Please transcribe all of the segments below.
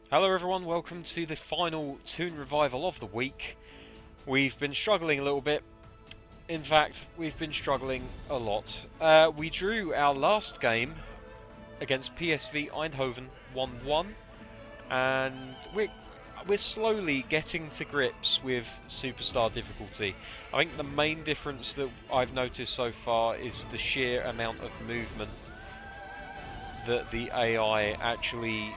Hello everyone, welcome to the final Toon Revival of the week. We've been struggling a little bit. In fact, we've been struggling a lot. We drew our last game against PSV Eindhoven 1-1, and we're slowly getting to grips with superstar difficulty. I think the main difference that I've noticed so far is the sheer amount of movement that the AI actually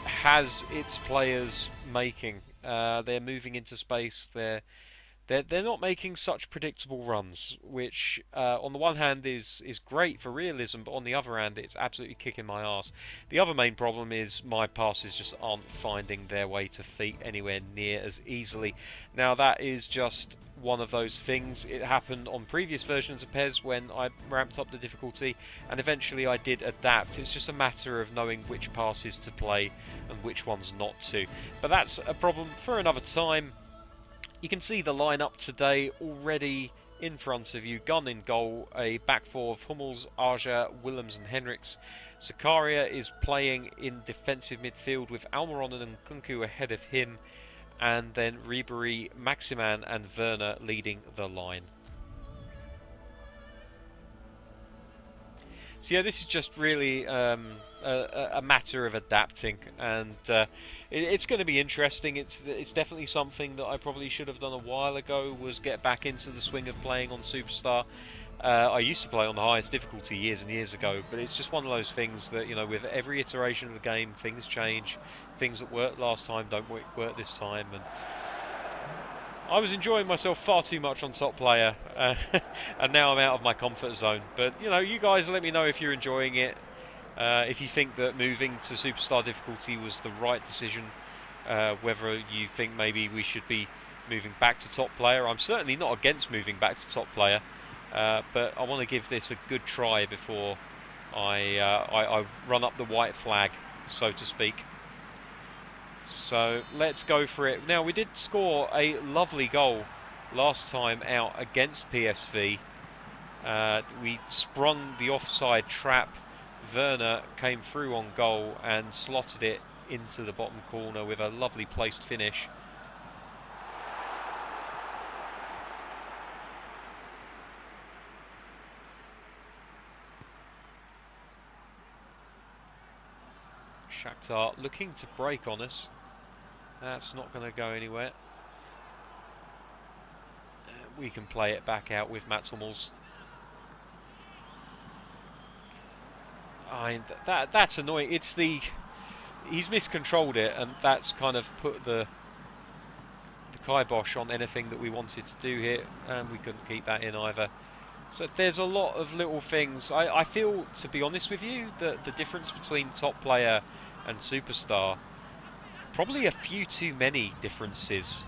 has its players making. They're moving into space. They're not making such predictable runs, which on the one hand is great for realism, but on the other hand it's absolutely kicking my ass. The other main problem is my passes just aren't finding their way to feet anywhere near as easily. Now that is just one of those things. It happened on previous versions of PES when I ramped up the difficulty, and eventually I did adapt. It's just a matter of knowing which passes to play and which ones not to. But that's a problem for another time. You can see the lineup today already in front of you. Gunn in goal, a back four of Hummels, Arja, Willems and Henriks. Zakaria is playing in defensive midfield with Almiron and Kunku ahead of him. And then Ribery, Maximan and Werner leading the line. So yeah, this is just really a matter of adapting, and it's going to be interesting. It's definitely something that I probably should have done a while ago, was get back into the swing of playing on Superstar. I used to play on the highest difficulty years and years ago, but it's just one of those things that, you know, with every iteration of the game, things change. Things that worked last time don't work this time, and I was enjoying myself far too much on top player, and now I'm out of my comfort zone. But, you know, you guys let me know if you're enjoying it, if you think that moving to superstar difficulty was the right decision, whether you think maybe we should be moving back to top player. I'm certainly not against moving back to top player, but I want to give this a good try before I run up the white flag, so to speak. So let's go for it. Now, we did score a lovely goal last time out against PSV. We sprung the offside trap. Werner came through on goal and slotted it into the bottom corner with a lovely placed finish. Shakhtar looking to break on us. That's not going to go anywhere. We can play it back out with Mats Hummels. That's annoying. It's he's miscontrolled it, and that's kind of put the kibosh on anything that we wanted to do here, and we couldn't keep that in either. So there's a lot of little things. I feel, to be honest with you, that the difference between top player and superstar, probably a few too many differences.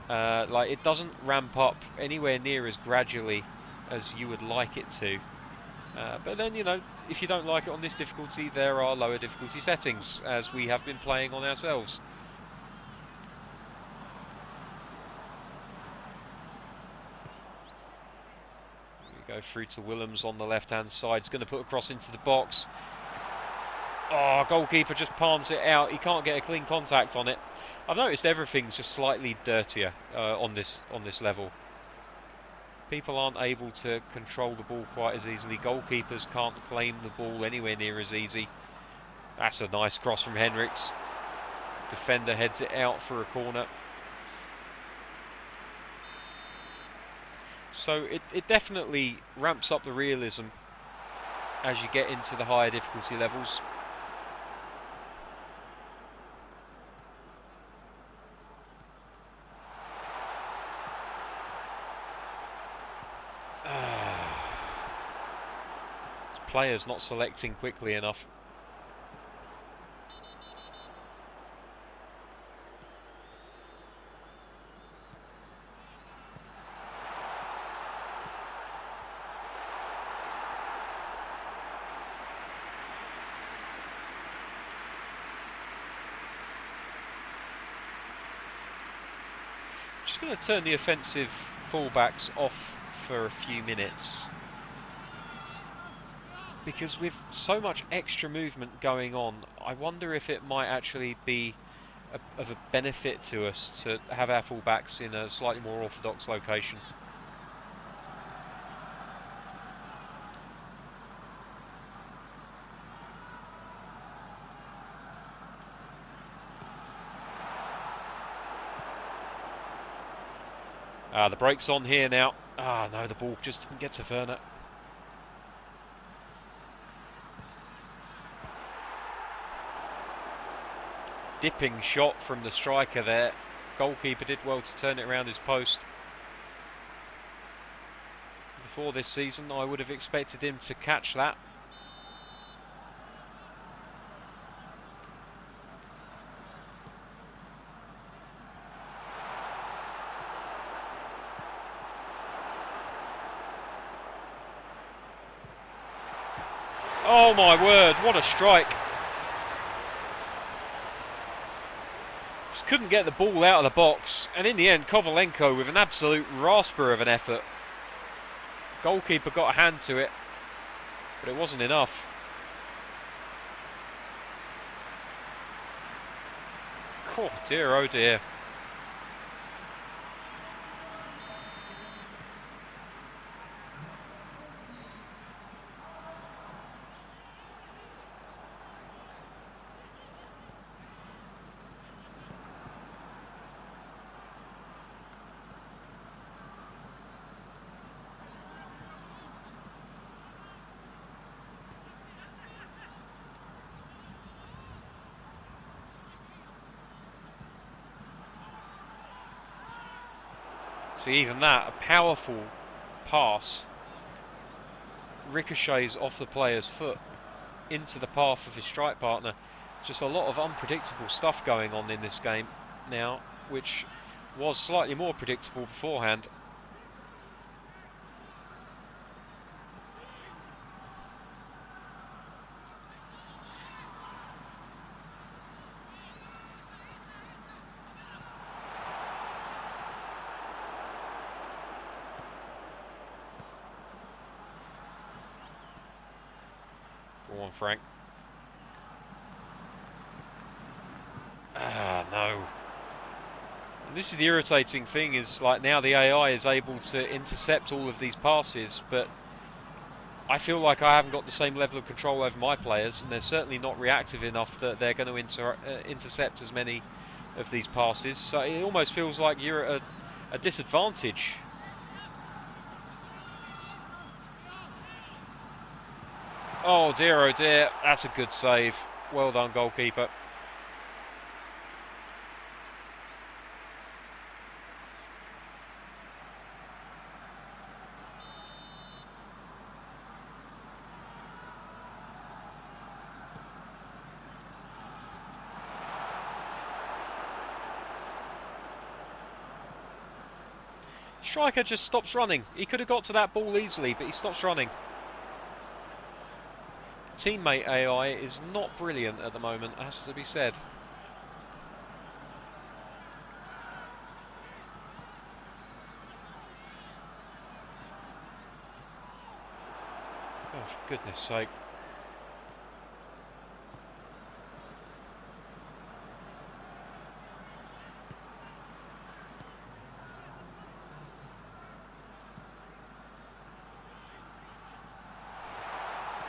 Like, it doesn't ramp up anywhere near as gradually as you would like it to. But then, you know, if you don't like it on this difficulty, there are lower difficulty settings, as we have been playing on ourselves. We go through to Willems on the left-hand side. He's going to put a cross into the box. Oh, goalkeeper just palms it out. He can't get a clean contact on it. I've noticed everything's just slightly dirtier on this level. People aren't able to control the ball quite as easily. Goalkeepers can't claim the ball anywhere near as easy. That's a nice cross from Henriks. Defender heads it out for a corner. So it definitely ramps up the realism as you get into the higher difficulty levels. Players not selecting quickly enough. Just going to turn the offensive fullbacks off for a few minutes, because with so much extra movement going on, I wonder if it might actually be of a benefit to us to have our fullbacks in a slightly more orthodox location. The brake's on here now. No, the ball just didn't get to Werner. Dipping shot from the striker there. Goalkeeper did well to turn it around his post. Before this season, I would have expected him to catch that. Oh my word, what a strike. Just couldn't get the ball out of the box, and in the end Kovalenko with an absolute rasper of an effort. Goalkeeper got a hand to it, but it wasn't enough. Oh dear, oh dear. See, even that, a powerful pass ricochets off the player's foot into the path of his strike partner. Just a lot of unpredictable stuff going on in this game now, which was slightly more predictable beforehand. Go on, Frank. No. And this is the irritating thing, is like now the AI is able to intercept all of these passes, but I feel like I haven't got the same level of control over my players, and they're certainly not reactive enough that they're going to intercept as many of these passes. So it almost feels like you're at a disadvantage. Oh dear, that's a good save. Well done, goalkeeper. Striker just stops running. He could have got to that ball easily, but he stops running. Teammate AI is not brilliant at the moment, has to be said. Oh, for goodness sake.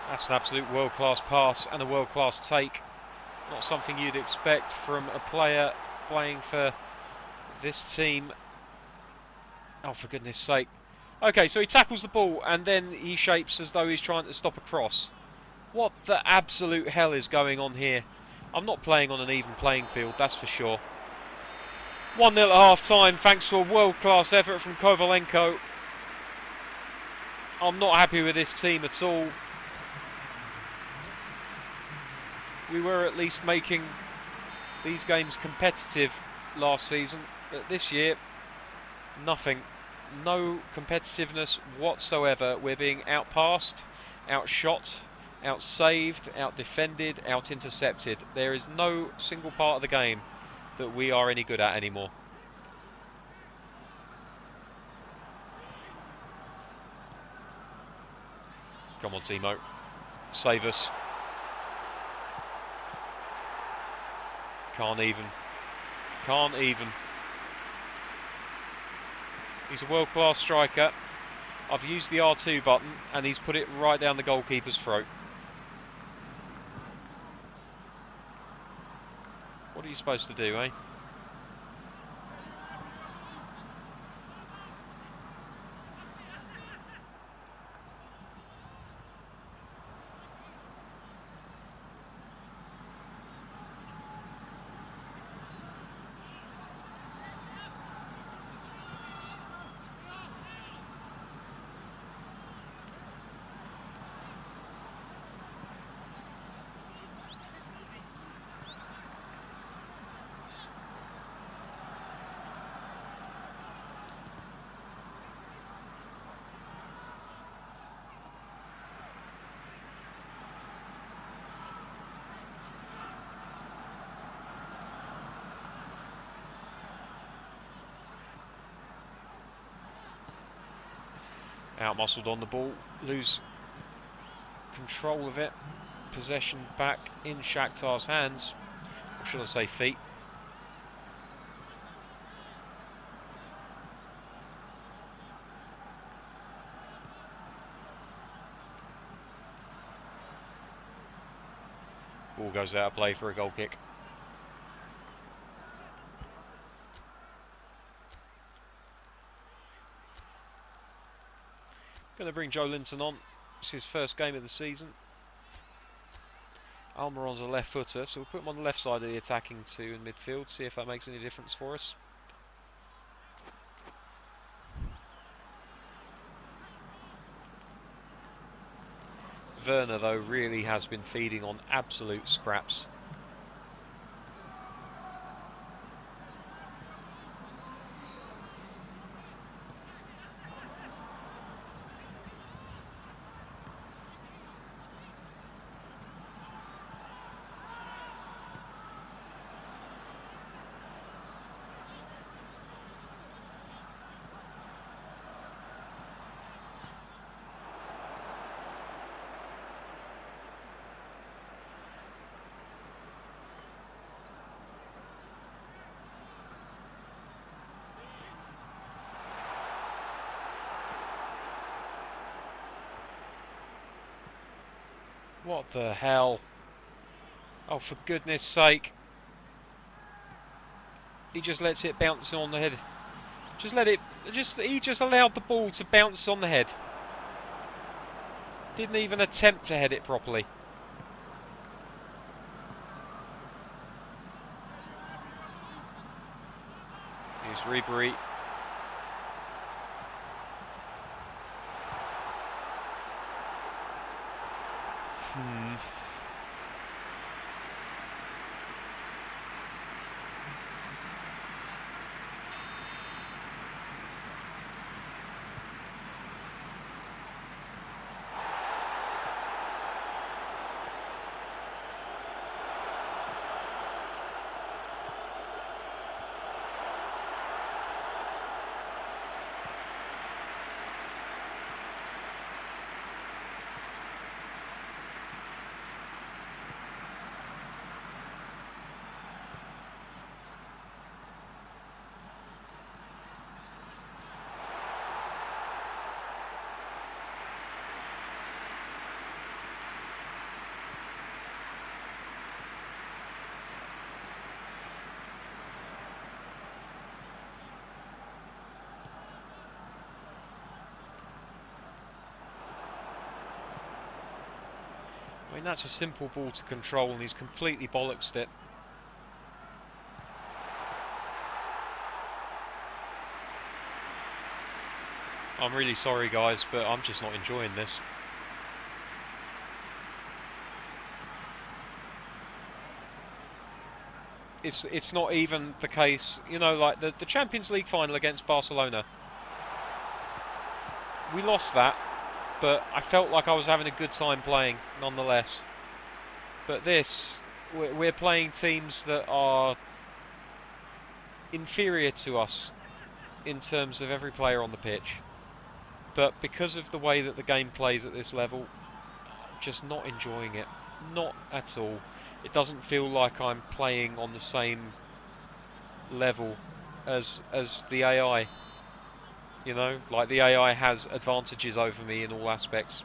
That's an absolute world-class pass and a world-class take. Not something you'd expect from a player playing for this team. Oh, for goodness sake. Okay, so he tackles the ball and then he shapes as though he's trying to stop a cross. What the absolute hell is going on here? I'm not playing on an even playing field, that's for sure. 1-0 at half-time, thanks to a world-class effort from Kovalenko. I'm not happy with this team at all. We were at least making these games competitive last season, but this year, nothing. No competitiveness whatsoever. We're being outpassed, outshot, outsaved, out-defended, out-intercepted. There is no single part of the game that we are any good at anymore. Come on, Timo. Save us. Can't even. Can't even. He's a world-class striker. I've used the R2 button and he's put it right down the goalkeeper's throat. What are you supposed to do, eh? Out-muscled on the ball, lose control of it. Possession back in Shakhtar's hands, or should I say feet. Ball goes out of play for a goal kick. Going to bring Joe Linton on. It's his first game of the season. Almiron's a left footer, so we'll put him on the left side of the attacking two in midfield, see if that makes any difference for us. Werner, though, really has been feeding on absolute scraps. What the hell? Oh, for goodness sake. He just lets it bounce on the head. He just allowed the ball to bounce on the head. Didn't even attempt to head it properly. Here's Ribery. I mean, that's a simple ball to control and he's completely bollocksed it. I'm really sorry, guys, but I'm just not enjoying this. It's not even the case, you know, like the Champions League final against Barcelona. We lost that, but I felt like I was having a good time playing, nonetheless. But this, we're playing teams that are inferior to us in terms of every player on the pitch. But because of the way that the game plays at this level, just not enjoying it. Not at all. It doesn't feel like I'm playing on the same level as the AI. You know, like the AI has advantages over me in all aspects.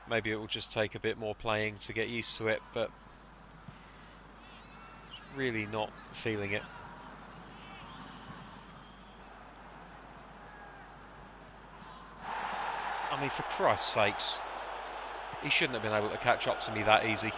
Maybe it will just take a bit more playing to get used to it, but really not feeling it. I mean, for Christ's sakes, he shouldn't have been able to catch up to me that easy.